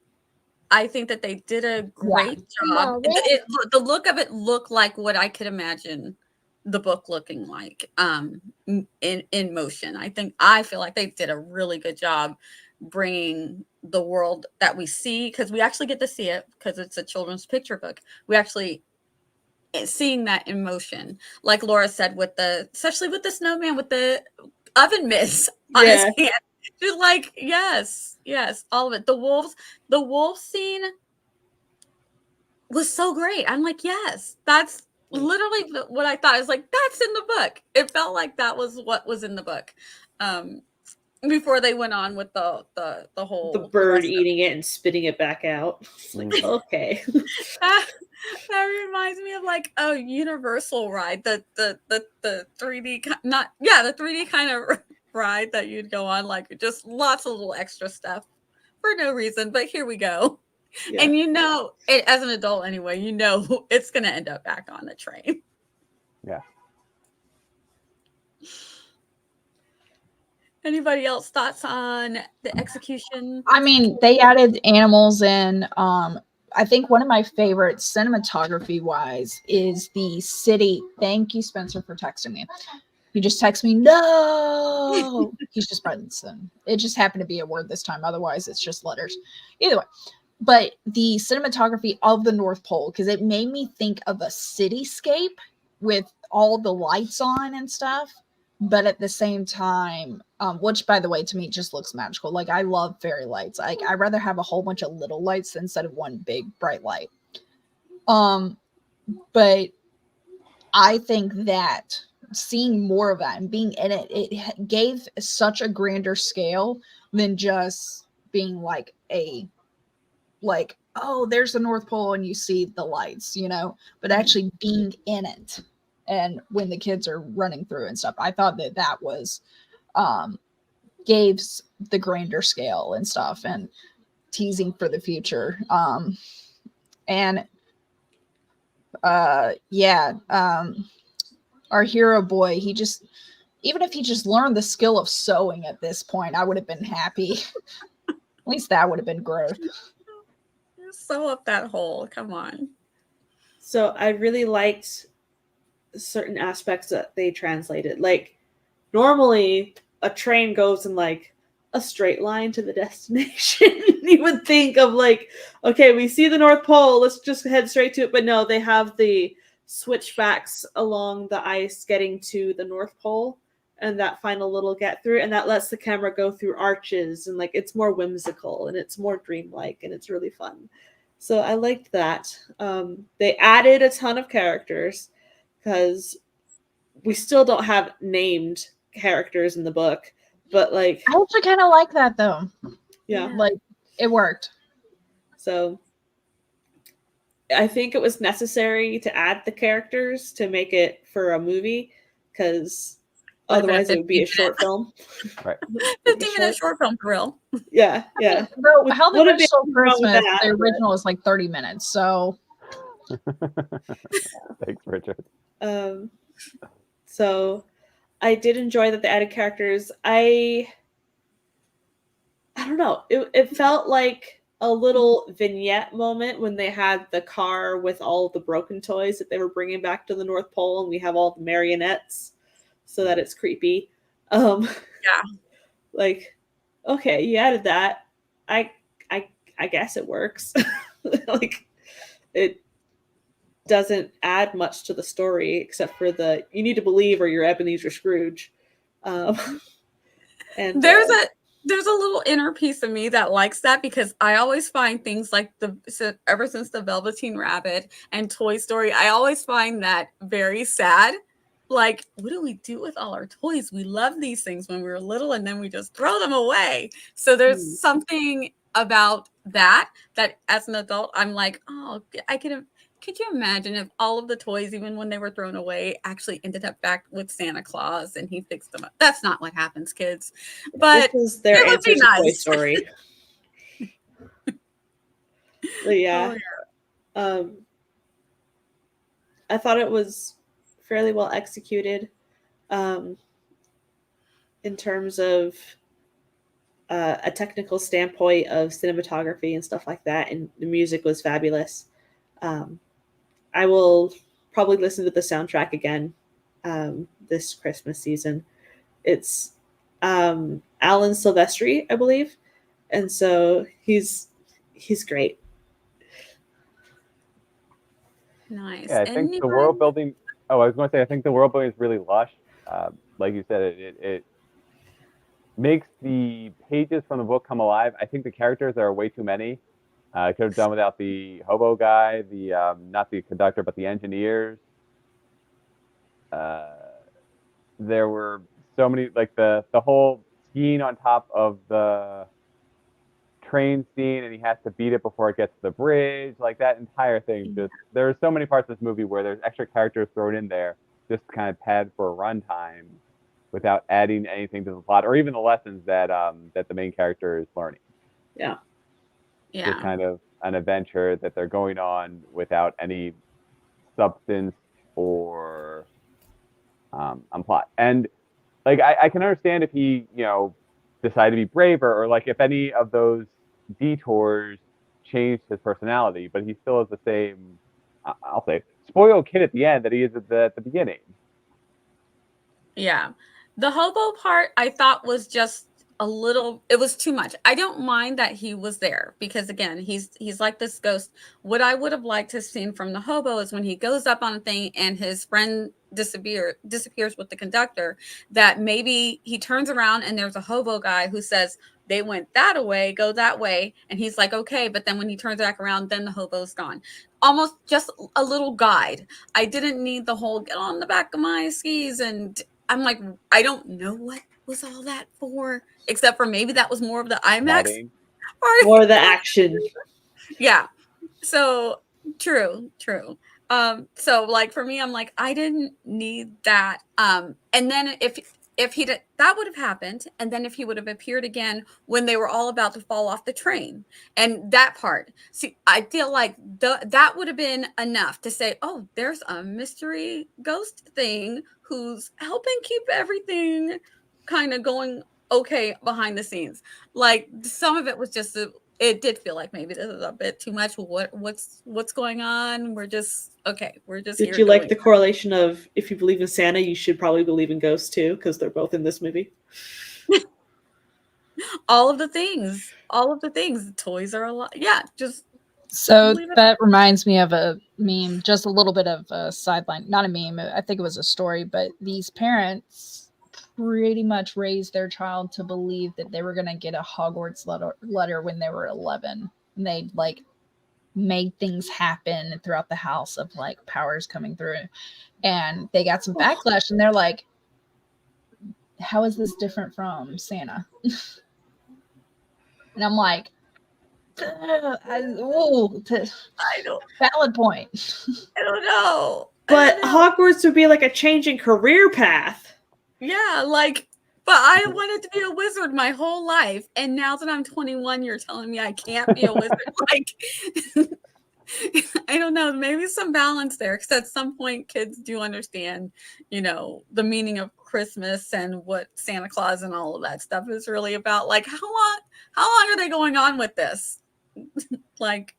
I think that they did a great job. The look of it looked like what I could imagine the book looking like in motion. I feel like they did a really good job bringing the world that we see, because we actually get to see it because it's a children's picture book. We actually seeing that in motion, like Laura said, with the, especially with the snowman with the oven mitts on his hand. Just like, yes, all of it. The wolf scene was so great. I'm like, yes, that's literally what I thought. I was like, that's in the book. It felt like that was what was in the book. Before they went on with the whole the bird eating it and spitting it back out. It's like, okay. That reminds me of like a Universal ride, the 3D, not, yeah, the 3D kind of ride that you'd go on, like just lots of little extra stuff for no reason, but here we go. Yeah. And you know, it, as an adult anyway, you know it's going to end up back on the train. Yeah. Anybody else thoughts on the execution? I mean, they added animals in. I think one of my favorites cinematography wise is the city. Thank you, Spencer, for texting me. He just texted me, no. He's just Brunson. It just happened to be a word this time. Otherwise, it's just letters. Either way. But the cinematography of the North Pole, because it made me think of a cityscape with all the lights on and stuff. But at the same time, which, by the way, to me just looks magical. Like, I love fairy lights. I'd rather have a whole bunch of little lights instead of one big bright light. But I think that seeing more of that and being in it, it gave such a grander scale than just being like oh, there's the North Pole and you see the lights, you know, but actually being in it. And when the kids are running through and stuff, I thought that was gave the grander scale and stuff and teasing for the future. Our hero boy, he just, even if he just learned the skill of sewing at this point, I would have been happy. At least that would have been growth. Sew up that hole. Come on. So I really liked certain aspects that they translated. Like, normally a train goes in like a straight line to the destination. You would think of like, okay, we see the North Pole, let's just head straight to it. But no, they have the switchbacks along the ice getting to the North Pole and that final little get through, and that lets the camera go through arches, and like it's more whimsical and it's more dreamlike and it's really fun. So I liked that. They added a ton of characters because we still don't have named characters in the book, but like, I actually kind of like that though. Yeah, like it worked. So I think it was necessary to add the characters to make it for a movie, because otherwise it would be a short film. Right. 15-minute short film for real. Yeah. Bro, How the Grinch Stole Christmas, that, the original is like 30 minutes, so. Thanks, Richard. So I did enjoy that they added characters. I don't know. It felt like a little vignette moment when they had the car with all the broken toys that they were bringing back to the North Pole, and we have all the marionettes, so that it's creepy. Yeah. Like, okay, you added that. I guess it works. Like, it doesn't add much to the story except for the you need to believe or you're Ebenezer Scrooge. And there's a little inner piece of me that likes that, because I always find things like ever since the Velveteen Rabbit and Toy Story, I always find that very sad. Like, what do we do with all our toys? We love these things when we were little, and then we just throw them away. So there's something about that as an adult, I'm like, oh, could you imagine if all of the toys, even when they were thrown away, actually ended up back with Santa Claus and he fixed them up? That's not what happens, kids. But this is their answer to nice. Toy Story. But yeah. Oh, yeah. I thought it was fairly well executed in terms of a technical standpoint of cinematography and stuff like that, and the music was fabulous. I will probably listen to the soundtrack again this Christmas season. It's Alan Silvestri, I believe, and so he's great. Nice. Yeah, I think the world building. Oh, I was going to say, I think the world building is really lush. Like you said, it makes the pages from the book come alive. I think the characters are way too many. I could have done without the hobo guy, the not the conductor, but the engineers. Uh, there were so many, like the whole skiing on top of the train scene, and he has to beat it before it gets to the bridge. Like that entire thing, just there are so many parts of this movie where there's extra characters thrown in there, just kind of pad for a runtime, without adding anything to the plot or even the lessons that that the main character is learning. Yeah. Just kind of an adventure that they're going on without any substance or plot. And like I can understand if he, decided to be braver, or like if any of those detours changed his personality, but he still is the same, I'll say, spoiled kid at the end that he is at the beginning. Yeah. The hobo part I thought was just a little, it was too much. I don't mind that he was there because again, he's like this ghost. What I would have liked to have seen from the hobo is when he goes up on a thing and his friend disappears with the conductor, that maybe he turns around and there's a hobo guy who says, they went that way, go that way. And he's like, okay. But then when he turns back around, then the hobo's gone. Almost just a little guide. I didn't need the whole get on the back of my skis. And I'm like, I don't know what was all that for, except for maybe that was more of the IMAX part. More the action. Yeah. So true. So like for me, I'm like, I didn't need that. And then if he did, that would have happened, and then if he would have appeared again when they were all about to fall off the train, and that part, see, I feel like that would have been enough to say, oh, there's a mystery ghost thing who's helping keep everything kind of going okay behind the scenes. Like some of it was just it did feel like maybe this is a bit too much. What's going on? We're just okay. We're just. Did you like the correlation of if you believe in Santa, you should probably believe in ghosts too, because they're both in this movie? all of the things. The toys are a lot. Yeah, just. So that reminds me of a meme. Just a little bit of a sideline. Not a meme. I think it was a story. But these parents pretty much raised their child to believe that they were going to get a Hogwarts letter when they were 11. And they like made things happen throughout the house of like powers coming through. And they got some backlash and they're like, how is this different from Santa? And I'm like, I don't. Valid point. I don't know. But Hogwarts would be like a changing career path. Yeah, like, but I wanted to be a wizard my whole life, and now that I'm 21, you're telling me I can't be a wizard. Like, I don't know. Maybe some balance there, because at some point, kids do understand, the meaning of Christmas and what Santa Claus and all of that stuff is really about. Like, how long are they going on with this? Like,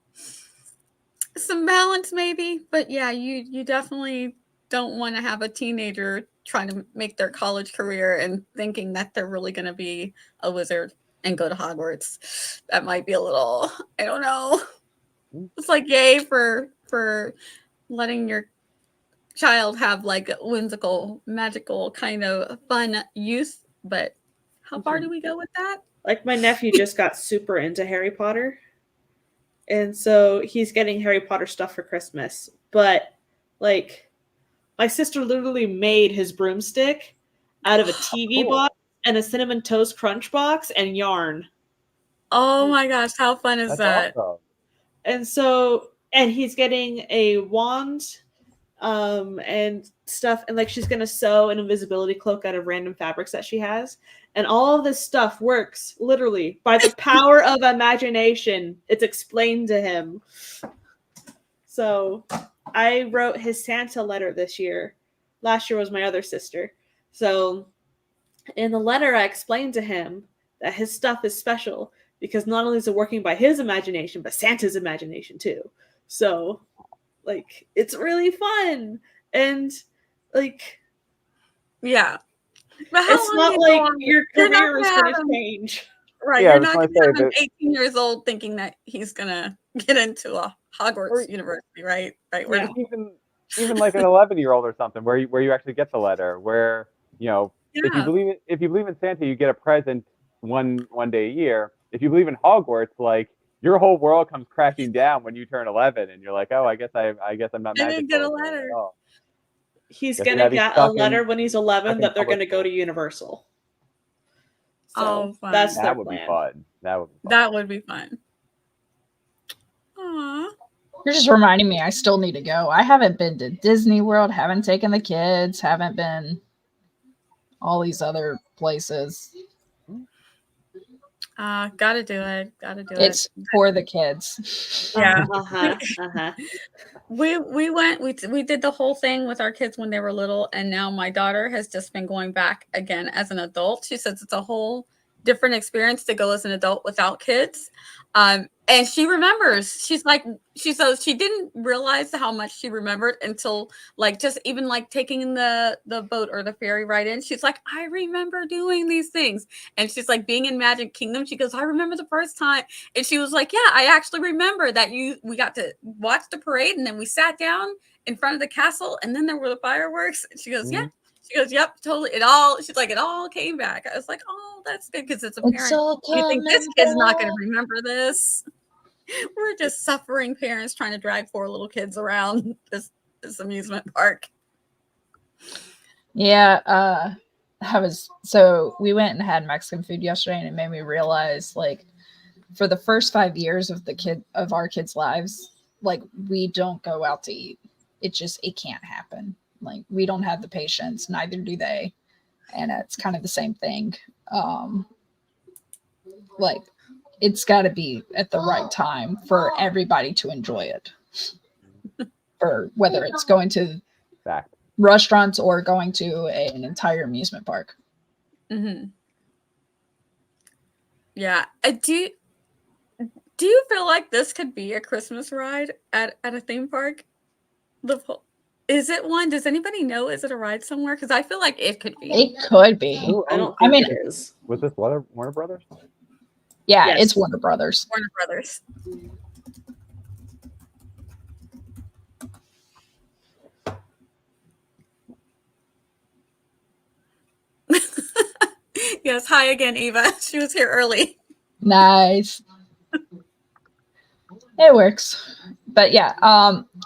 some balance maybe, but yeah, you definitely don't want to have a teenager trying to make their college career and thinking that they're really going to be a wizard and go to Hogwarts. That might be a little, I don't know. It's like, yay for letting your child have like a whimsical, magical kind of fun youth, but how far do we go with that? Like my nephew just got super into Harry Potter. And so he's getting Harry Potter stuff for Christmas. But like my sister literally made his broomstick out of a TV box and a Cinnamon Toast Crunch box and yarn. Oh my gosh, how fun is that? Awesome. And so, and he's getting a wand and stuff, and like she's gonna sew an invisibility cloak out of random fabrics that she has. And all of this stuff works literally by the power of imagination. It's explained to him. So I wrote his Santa letter this year. Last year was my other sister. So in the letter, I explained to him that his stuff is special because not only is it working by his imagination, but Santa's imagination too. So like, it's really fun. And like, Yeah. But how It's long not do you like go on? your You're not career is gonna going have to him, change. right? Yeah, I You're was not going gonna to say have him that, 18 years old thinking that he's gonna get into a or Hogwarts University, right? Right. Yeah. even like an 11-year-old or something, where you actually get the letter, where Yeah. if you believe in Santa, you get a present one day a year. If you believe in Hogwarts, like your whole world comes crashing down when you turn 11, and you're like, oh, I guess I'm not I didn't get a magical at letter. all. He's Guess going you to gotta be get a stuck letter in when he's stuck 11 in that they're public going to go to school. Universal. So Oh, fun. that's their That would be plan. fun. That would be fun. That would be fun. Aw. You're just reminding me I still need to go. I haven't been to Disney World, haven't taken the kids, haven't been all these other places. Gotta do it. Gotta do It's it. for the kids. Yeah. Uh-huh. We went, we did the whole thing with our kids when they were little, and now my daughter has just been going back again as an adult. She says it's a whole different experience to go as an adult without kids. And she remembers. She's like, she says she didn't realize how much she remembered until like just even like taking the boat or the ferry ride in. She's like, I remember doing these things. And she's like being in Magic Kingdom. She goes, I remember the first time. And she was like, yeah, I actually remember that we got to watch the parade, and then we sat down in front of the castle, and then there were the fireworks. And she goes, yeah. She goes, yep, totally. She's like, it all came back. I was like, oh, that's good, because as a It's parent, all you think this coming kid's not going to back. remember this. We're just suffering parents trying to drag poor little kids around this amusement park. Yeah, we went and had Mexican food yesterday, and it made me realize, like, for the first 5 years of our kids' lives, like, we don't go out to eat. It can't happen. Like, we don't have the patience, neither do they. And it's kind of the same thing. Like, it's got to be at the right time for everybody to enjoy it. For whether it's going to Fact. restaurants or going to an entire amusement park. Mm-hmm. Yeah. Do you feel like this could be a Christmas ride at a theme park? Is it one? Does anybody know? Is it a ride somewhere? Because I feel like it could be. It could be. Ooh, I don't I think mean, it is. Was this Warner Brothers? Yeah, Yes. it's Warner Brothers. Warner Brothers. Yes. Hi again, Eva. She was here early. Nice. It works. But yeah,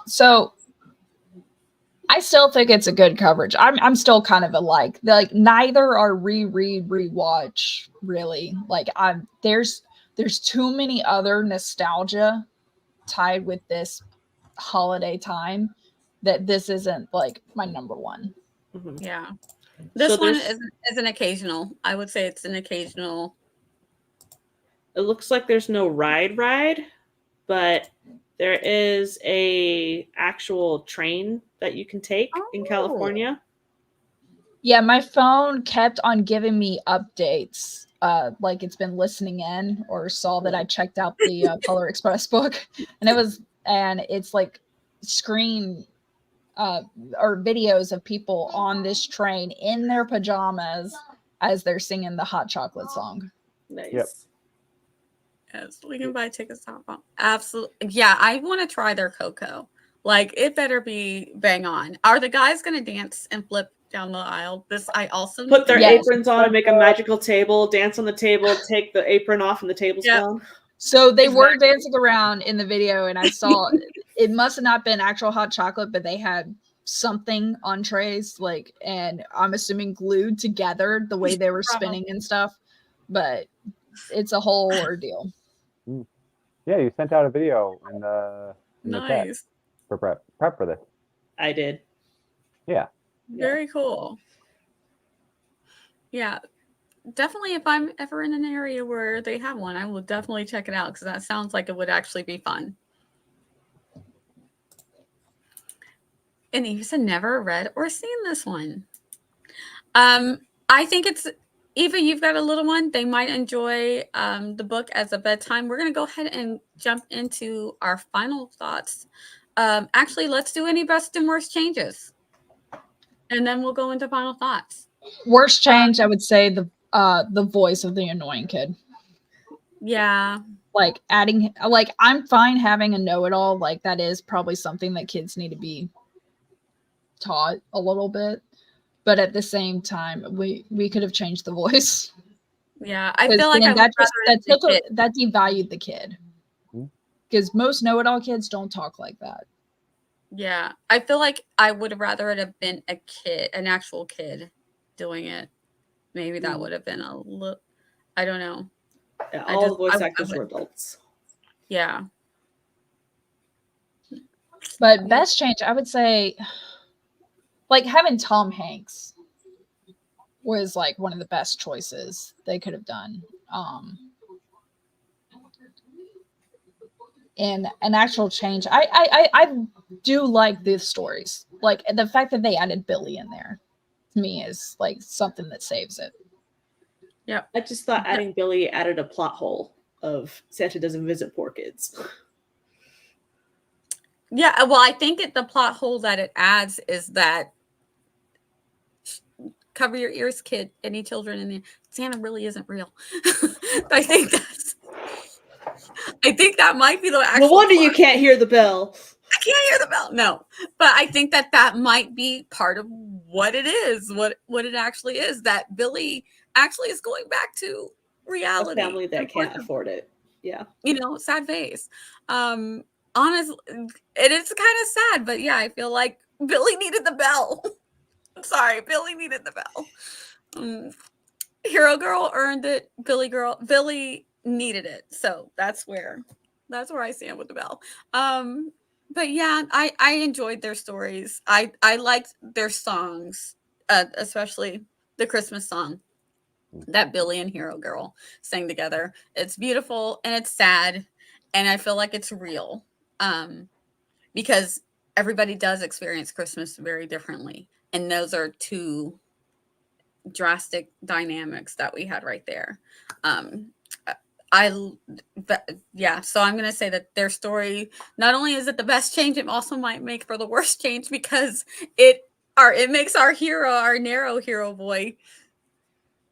so I still think it's a good coverage. I'm still kind of like neither are rewatch really. Like there's too many other nostalgia tied with this holiday time that this isn't like my number one. Mm-hmm. Yeah. This So one is an occasional. I would say it's an occasional. It looks like there's no ride, but there is a actual train that you can take in California. Yeah, my phone kept on giving me updates. Like it's been listening in or saw that I checked out the Polar Express book, and it's like screen or videos of people on this train in their pajamas as they're singing the hot chocolate song. Nice. Yep. Yes, we can buy tickets to Hong. Absolutely. Yeah, I want to try their cocoa. Like, it better be bang on. Are the guys going to dance and flip down the aisle? This I also Put their Yes. aprons on and make a magical table, dance on the table, take the apron off, and the table's Yep. gone. So they were Exactly. dancing around in the video, and I saw it must have not been actual hot chocolate, but they had something on trays, like, and I'm assuming glued together the way they were spinning and stuff. But it's a whole ordeal. Yeah, you sent out a video in the chat Nice. for prep for this. I did. Yeah. Very cool. Yeah. Definitely, if I'm ever in an area where they have one, I will definitely check it out, because that sounds like it would actually be fun. And Eva's never read or seen this one. I think it's Eva, you've got a little one. They might enjoy the book as a bedtime. We're going to go ahead and jump into our final thoughts. Actually, let's do any best and worst changes, and then we'll go into final thoughts. Worst change, I would say the voice of the annoying kid. Yeah. Like adding, like I'm fine having a know-it-all. Like that is probably something that kids need to be taught a little bit, but at the same time, we could have changed the voice. Yeah. I feel like I would that rather just it be a kid. that devalued the kid because most know-it-all kids don't talk like that. Yeah. I feel like I would rather it have been a kid, an actual kid doing it. Maybe that would have been a little, I don't know. Yeah, all the voice actors were adults. Yeah. But best change, I would say, like having Tom Hanks was like one of the best choices they could have done. And an actual change, I do like these stories. Like the fact that they added Billy in there to me is like something that saves it. Yeah. I just thought adding Billy added a plot hole of Santa doesn't visit poor kids. Yeah, well, I think the plot hole that it adds is that cover your ears, kid. Any children in there? Santa really isn't real. I think that might be the actual. No wonder plot. you can't hear the bell. I can't hear the bell. No, but I think that might be part of what it is. What it actually is. That Billy actually is going back to reality. A family that can't afford it. Yeah. Sad face. Honestly, it is kind of sad, but yeah, I feel like Billy needed the bell. I'm sorry, Billy needed the bell. Hero Girl earned it. Billy needed it. So that's where I stand with the bell. But yeah, I enjoyed their stories. I liked their songs, especially the Christmas song that Billy and Hero Girl sang together. It's beautiful and it's sad, and I feel like it's real. Because everybody does experience Christmas very differently, and those are two drastic dynamics that we had right there. So I'm gonna say that their story, not only is it the best change, it also might make for the worst change, because it makes our hero, our narrow hero boy,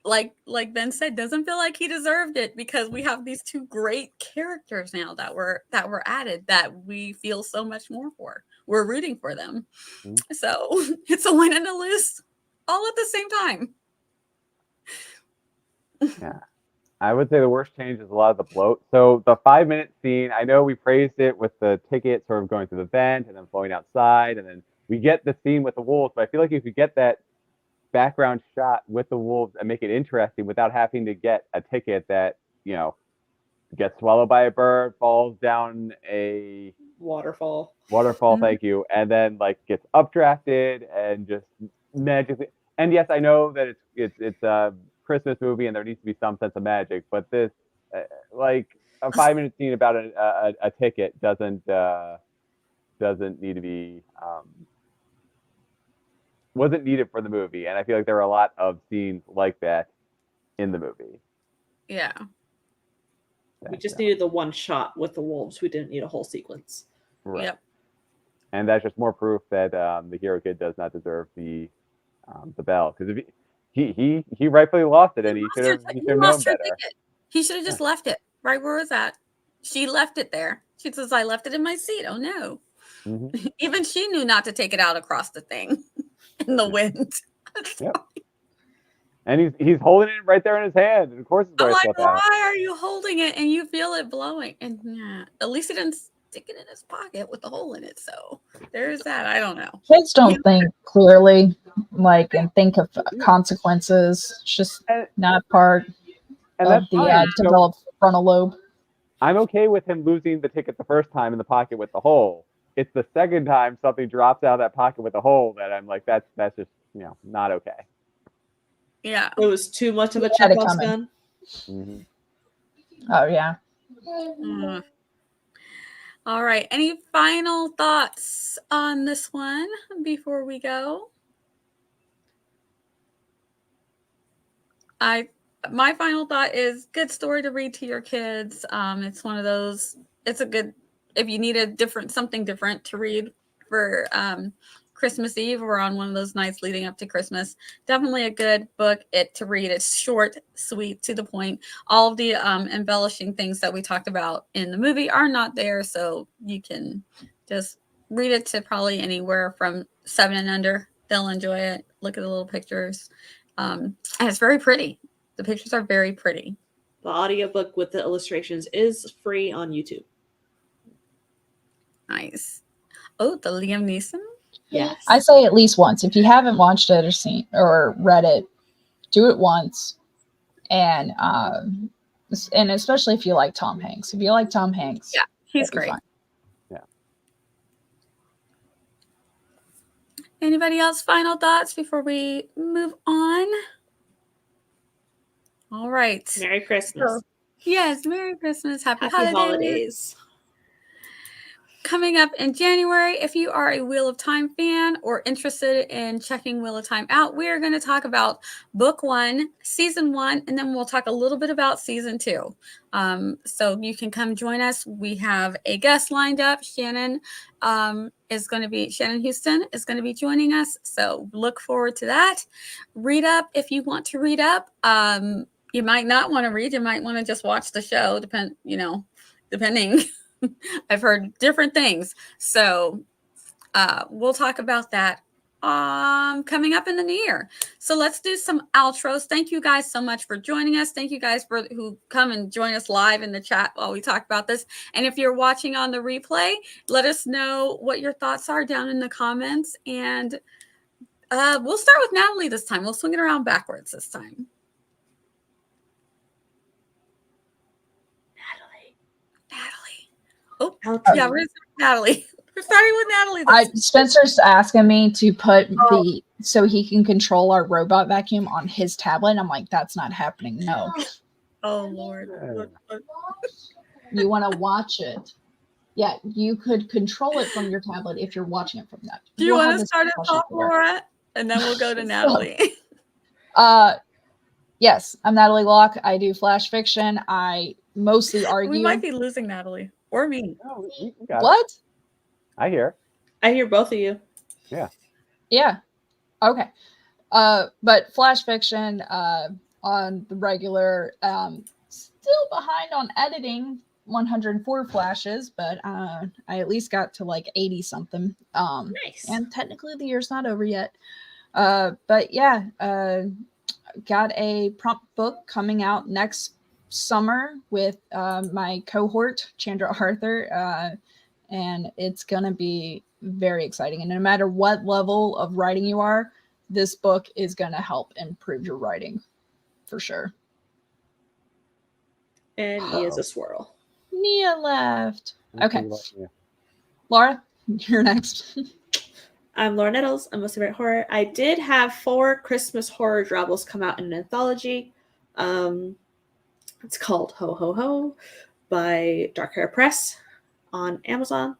like Ben said, doesn't feel like he deserved it, because we have these two great characters now that were added, that we feel so much more for. We're rooting for them. So it's a win and a lose all at the same time. Yeah. I would say the worst change is a lot of the bloat. So the 5-minute scene, I know we praised it with the ticket sort of going through the vent and then flowing outside, and then we get the scene with the wolves. But I feel like if you get that background shot with the wolves and make it interesting without having to get a ticket that, gets swallowed by a bird, falls down a Waterfall, thank you, and then like gets updrafted and just magically. And yes, I know that it's a Christmas movie and there needs to be some sense of magic, but this like a 5-minute scene about a ticket doesn't need to be wasn't needed for the movie, and I feel like there are a lot of scenes like that in the movie. Yeah. we just needed the one shot with the wolves. We didn't need a whole sequence. Right. Yep. And that's just more proof that the hero kid does not deserve the bell, because if he rightfully lost it, and he should have known better. Ticket. He should have just left it right where it was at. She left it there. She says, "I left it in my seat." Oh no! Mm-hmm. Even she knew not to take it out across the thing in the wind. Yep. And he's holding it right there in his hand, and of course it's I'm going to like, slip out. why are you holding it and you feel it blowing? And yeah, at least he didn't stick it in his pocket with the hole in it. So there's that. I don't know. Kids don't think clearly, like, and think of consequences. It's just not part And of that's the fine. developed frontal lobe. I'm okay with him losing the ticket the first time in the pocket with the hole. It's the second time something drops out of that pocket with a hole that I'm like, that's just not okay. Yeah. It was too much of a Chekhov's gun. Mm-hmm. Oh yeah. All right. Any final thoughts on this one before we go? My final thought is good story to read to your kids. It's one of those. It's a good, if you need something different to read for Christmas Eve or on one of those nights leading up to Christmas. Definitely a good book to read. It's short, sweet, to the point. All of the embellishing things that we talked about in the movie are not there, so you can just read it to probably anywhere from 7 and under. They'll enjoy it. Look at the little pictures. And it's very pretty. The pictures are very pretty. The audiobook with the illustrations is free on YouTube. Nice. Oh, the Liam Neeson? Yes. I say at least once. If you haven't watched it or seen or read it, do it once. And especially if you like Tom Hanks. If you like Tom Hanks, yeah, he's it'll be great. fun. Yeah. Anybody else final thoughts before we move on? All right. Merry Christmas. So, yes, Merry Christmas. Happy Happy holidays. holidays. Coming up in January, if you are a Wheel of Time fan or interested in checking Wheel of Time out, we are going to talk about book 1, season 1, and then we'll talk a little bit about season 2. So you can come join us. We have a guest lined up. Shannon Houston is going to be joining us. So look forward to that. Read up if you want to read up. You might not want to read. You might want to just watch the show, depending. I've heard different things. So we'll talk about that coming up in the new year. So let's do some outros. Thank you guys so much for joining us. Thank you guys who come and join us live in the chat while we talk about this. And if you're watching on the replay, let us know what your thoughts are down in the comments. And we'll start with Natalie this time. We'll swing it around backwards this time. Oh, yeah, we're Natalie. We're starting with Natalie. Spencer's asking me to put so he can control our robot vacuum on his tablet. I'm like, that's not happening. No. Oh, Lord. You want to watch it. Yeah, you could control it from your tablet if you're watching it from that. Do you want to start us off, Laura? And then we'll go to Natalie. Yes, I'm Natalie Locke. I do flash fiction. I mostly argue. We might be losing Natalie. Or me. No, what? I hear both of you. Yeah. Okay. But flash fiction on the regular, still behind on editing 104 flashes, but I at least got to like 80 something. Nice. And technically the year's not over yet. But yeah, got a prompt book coming out next summer with my cohort Chandra Arthur, and it's gonna be very exciting. And no matter what level of writing you are, this book is gonna help improve your writing for sure. And Nia's a swirl. Nia left. Okay, Laura, you're next. I'm Laura Nettles. I'm mostly write horror. I did have 4 Christmas horror novels come out in an anthology. It's called Ho Ho Ho by Dark Hair Press on Amazon.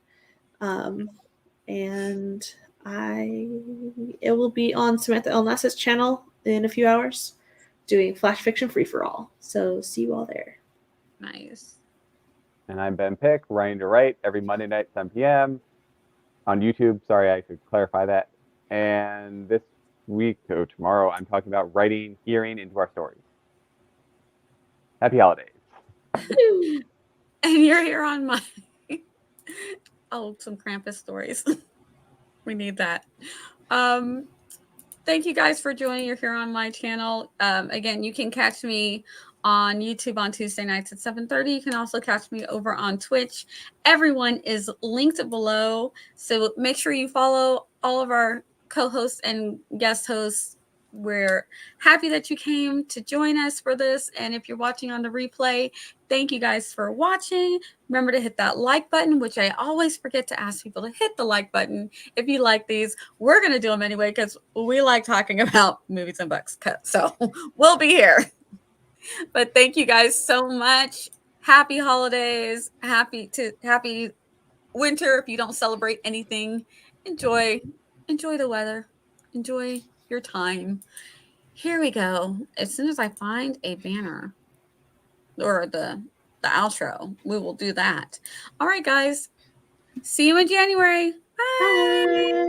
And it will be on Samantha L. Nass's channel in a few hours doing flash fiction free for all. So see you all there. Nice. And I'm Ben Pick, writing to write every Monday night, 7 p.m. on YouTube. Sorry, I should clarify that. And this week, tomorrow, I'm talking about writing hearing into our stories. Happy holidays. And you're here on my some Krampus stories. We need that. Thank you guys for joining. You're here on my channel. Again, you can catch me on YouTube on Tuesday nights at 7:30. You can also catch me over on Twitch. Everyone is linked below. So make sure you follow all of our co-hosts and guest hosts. We're happy that you came to join us for this. And if you're watching on the replay, thank you guys for watching. Remember to hit that like button, which I always forget to ask people to hit the like button. If you like these, we're going to do them anyway because we like talking about movies and books. So we'll be here. But thank you guys so much. Happy holidays. Happy winter. If you don't celebrate anything, enjoy the weather. Enjoy your time. Here we go. As soon as I find a banner or the outro, we will do that. All right, guys. See you in January. Bye.